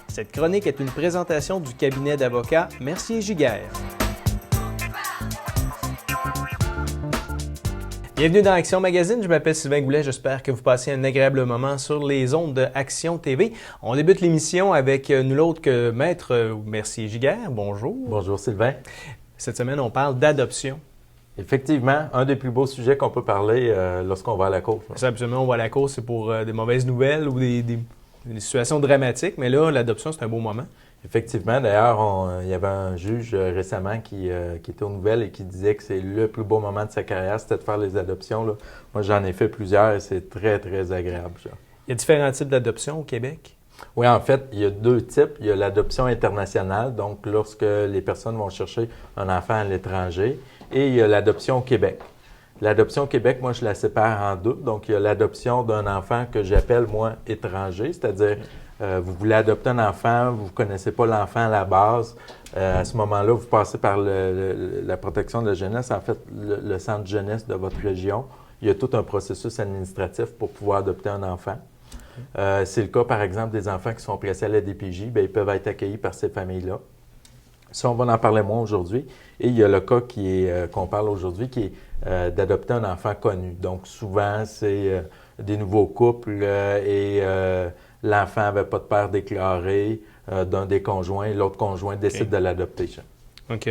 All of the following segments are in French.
Cette chronique est une présentation du cabinet d'avocats Mercier-Giguère. Bienvenue dans Action Magazine, je m'appelle Sylvain Goulet, j'espère que vous passez un agréable moment sur les ondes de Action TV. On débute l'émission avec nul autre que Maître Mercier-Giguère. Bonjour. Bonjour Sylvain. Cette semaine, on parle d'adoption. Effectivement, un des plus beaux sujets qu'on peut parler lorsqu'on va à la course. C'est absolument, on va à la course, c'est pour des mauvaises nouvelles ou des situations dramatiques, mais là, l'adoption, c'est un beau moment. Effectivement, d'ailleurs, il y avait un juge récemment qui était aux nouvelles et qui disait que c'est le plus beau moment de sa carrière, c'était de faire les adoptions. Là. Moi, j'en ai fait plusieurs et c'est très, très agréable. Ça. Il y a différents types d'adoption au Québec? Oui, en fait, il y a deux types. Il y a l'adoption internationale, donc lorsque les personnes vont chercher un enfant à l'étranger, et il y a l'adoption au Québec. L'adoption au Québec, moi, je la sépare en deux. Donc, il y a l'adoption d'un enfant que j'appelle, moi, étranger, c'est-à-dire vous voulez adopter un enfant, vous ne connaissez pas l'enfant à la base. À ce moment-là, vous passez par la protection de la jeunesse, en fait, le centre jeunesse de votre région. Il y a tout un processus administratif pour pouvoir adopter un enfant. C'est le cas, par exemple, des enfants qui sont placés à la DPJ, bien, ils peuvent être accueillis par ces familles-là. Ça, on va en parler moins aujourd'hui. Et il y a le cas qu'on parle aujourd'hui qui est d'adopter un enfant connu. Donc, souvent, c'est des nouveaux couples et l'enfant n'avait pas de père déclaré d'un des conjoints et l'autre conjoint décide de l'adopter. OK.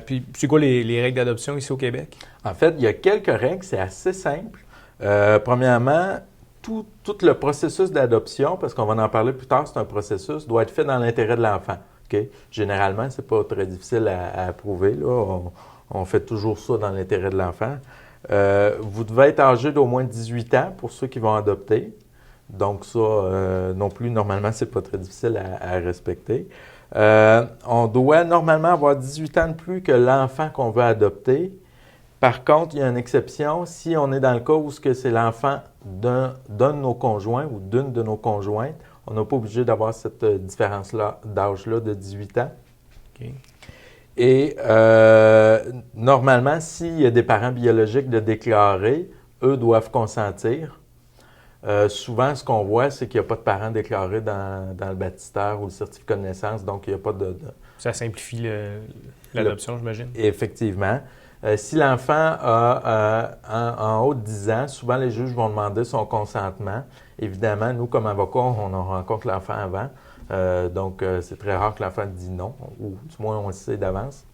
Puis, c'est quoi les règles d'adoption ici au Québec? En fait, il y a quelques règles, c'est assez simple. Premièrement, tout le processus d'adoption, parce qu'on va en parler plus tard, c'est un processus, doit être fait dans l'intérêt de l'enfant. Okay? Généralement, ce n'est pas très difficile à approuver. Là. On fait toujours ça dans l'intérêt de l'enfant. Vous devez être âgé d'au moins 18 ans pour ceux qui vont adopter. Donc ça, non plus, normalement, ce n'est pas très difficile à respecter. On doit normalement avoir 18 ans de plus que l'enfant qu'on veut adopter. Par contre, il y a une exception. Si on est dans le cas où c'est l'enfant d'un de nos conjoints ou d'une de nos conjointes, on n'est pas obligé d'avoir cette différence-là d'âge-là de 18 ans. Okay. Et normalement, s'il y a des parents biologiques de déclarer, eux doivent consentir. Souvent, ce qu'on voit, c'est qu'il n'y a pas de parents déclarés dans le baptistère ou le certificat de naissance, donc il n'y a pas de... Ça simplifie l'adoption, j'imagine. Effectivement. Si l'enfant a en haut de 10 ans, souvent les juges vont demander son consentement. Évidemment, nous, comme avocats, on en rencontre l'enfant avant. Donc, c'est très rare que l'enfant dise non, ou du moins on le sait d'avance.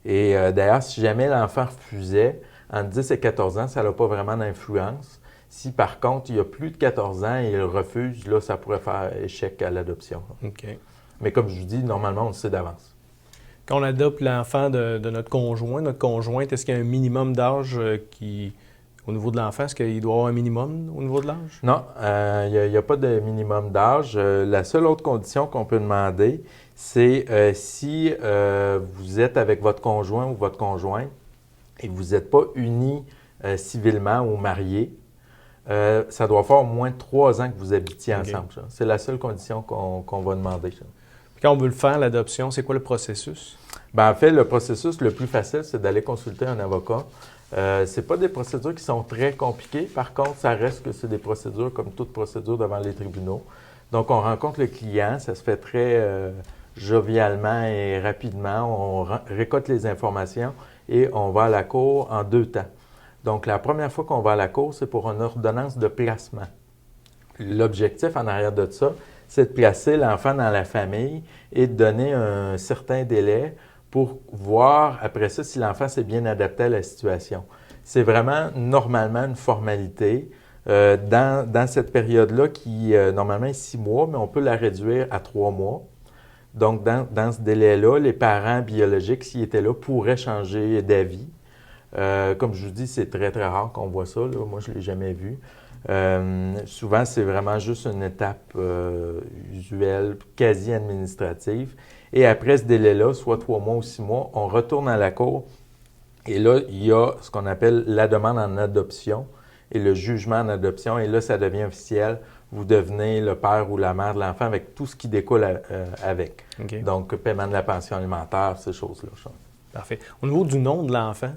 Et d'ailleurs, si jamais l'enfant refusait, entre 10 et 14 ans, ça n'a pas vraiment d'influence. Si par contre, il y a plus de 14 ans et il refuse, là, ça pourrait faire échec à l'adoption. OK. Mais comme je vous dis, normalement, on le sait d'avance. Quand on adopte l'enfant de notre conjointe, est-ce qu'il y a un minimum d'âge au niveau de l'enfant? Est-ce qu'il doit y avoir un minimum au niveau de l'âge? Non, il n'y a pas de minimum d'âge. La seule autre condition qu'on peut demander, c'est si vous êtes avec votre conjoint ou votre conjointe et vous n'êtes pas unis civilement ou mariés, ça doit faire au moins 3 ans que vous habitiez ensemble. Ça. C'est la seule condition qu'on va demander. Ça. Quand on veut le faire, l'adoption, c'est quoi le processus? Bien, en fait, le processus le plus facile, c'est d'aller consulter un avocat. Ce pas des procédures qui sont très compliquées. Par contre, ça reste que c'est des procédures comme toute procédure devant les tribunaux. Donc, on rencontre le client, ça se fait très jovialement et rapidement. On récolte les informations et on va à la cour en 2 temps. Donc, la première fois qu'on va à la cour, c'est pour une ordonnance de placement. L'objectif en arrière de ça, c'est de placer l'enfant dans la famille et de donner un certain délai pour voir après ça si l'enfant s'est bien adapté à la situation. C'est vraiment normalement une formalité. Dans cette période-là qui normalement est 6 mois, mais on peut la réduire à 3 mois. Donc, dans ce délai-là, les parents biologiques, s'ils étaient là, pourraient changer d'avis. Comme je vous dis, c'est très, très rare qu'on voit ça. Là. Moi, je ne l'ai jamais vu. Souvent, c'est vraiment juste une étape usuelle, quasi administrative. Et après ce délai-là, soit 3 mois ou 6 mois, on retourne à la cour. Et là, il y a ce qu'on appelle la demande en adoption et le jugement en adoption. Et là, ça devient officiel. Vous devenez le père ou la mère de l'enfant avec tout ce qui découle avec. Okay. Donc, paiement de la pension alimentaire, ces choses-là. Parfait. Au niveau du nom de l'enfant,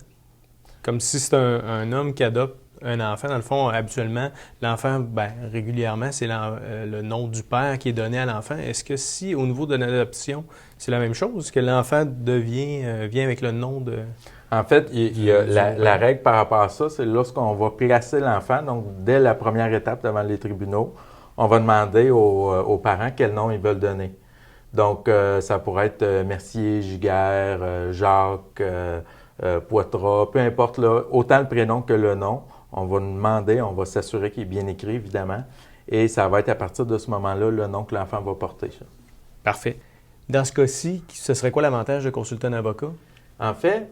comme si c'est un homme qui adopte un enfant, dans le fond, habituellement, l'enfant, régulièrement, c'est le nom du père qui est donné à l'enfant. Est-ce que si, au niveau de l'adoption, c'est la même chose, que l'enfant vient avec le nom de... En fait, il y a la règle par rapport à ça, c'est lorsqu'on va placer l'enfant, donc dès la première étape devant les tribunaux, on va demander aux parents quel nom ils veulent donner. Donc, ça pourrait être Mercier, Giguère, Jacques, Poitras, peu importe, là, autant le prénom que le nom. On va demander, on va s'assurer qu'il est bien écrit, évidemment. Et ça va être à partir de ce moment-là le nom que l'enfant va porter. Ça. Parfait. Dans ce cas-ci, ce serait quoi l'avantage de consulter un avocat? En fait,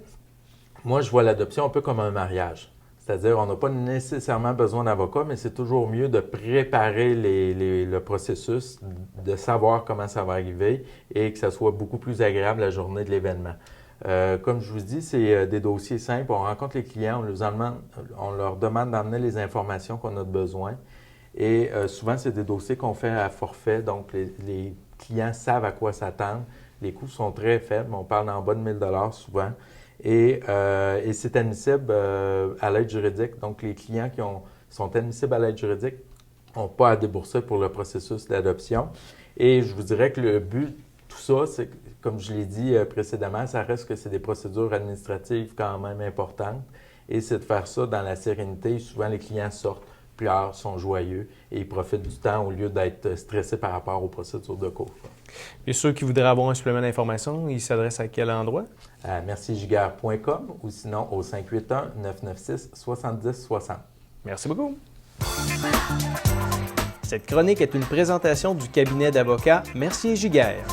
moi, je vois l'adoption un peu comme un mariage. C'est-à-dire, on n'a pas nécessairement besoin d'avocat, mais c'est toujours mieux de préparer le processus, de savoir comment ça va arriver et que ça soit beaucoup plus agréable la journée de l'événement. Comme je vous dis, c'est des dossiers simples. On rencontre les clients, on leur demande d'emmener les informations qu'on a besoin. Et souvent, c'est des dossiers qu'on fait à forfait, donc les clients savent à quoi s'attendre. Les coûts sont très faibles, on parle d'en bas de 1 000 $ souvent. Et c'est admissible à l'aide juridique. Donc, les clients qui sont admissibles à l'aide juridique n'ont pas à débourser pour le processus d'adoption. Et je vous dirais que le but de tout ça, c'est, comme je l'ai dit précédemment, ça reste que c'est des procédures administratives quand même importantes. Et c'est de faire ça dans la sérénité. Souvent, les clients sortent, pleurent, sont joyeux et ils profitent du temps au lieu d'être stressés par rapport aux procédures de cours. Et ceux qui voudraient avoir un supplément d'information, ils s'adressent à quel endroit? À merciergiguère.com ou sinon au 581-996-7060. Merci beaucoup. Cette chronique est une présentation du cabinet d'avocats Mercier Giguère.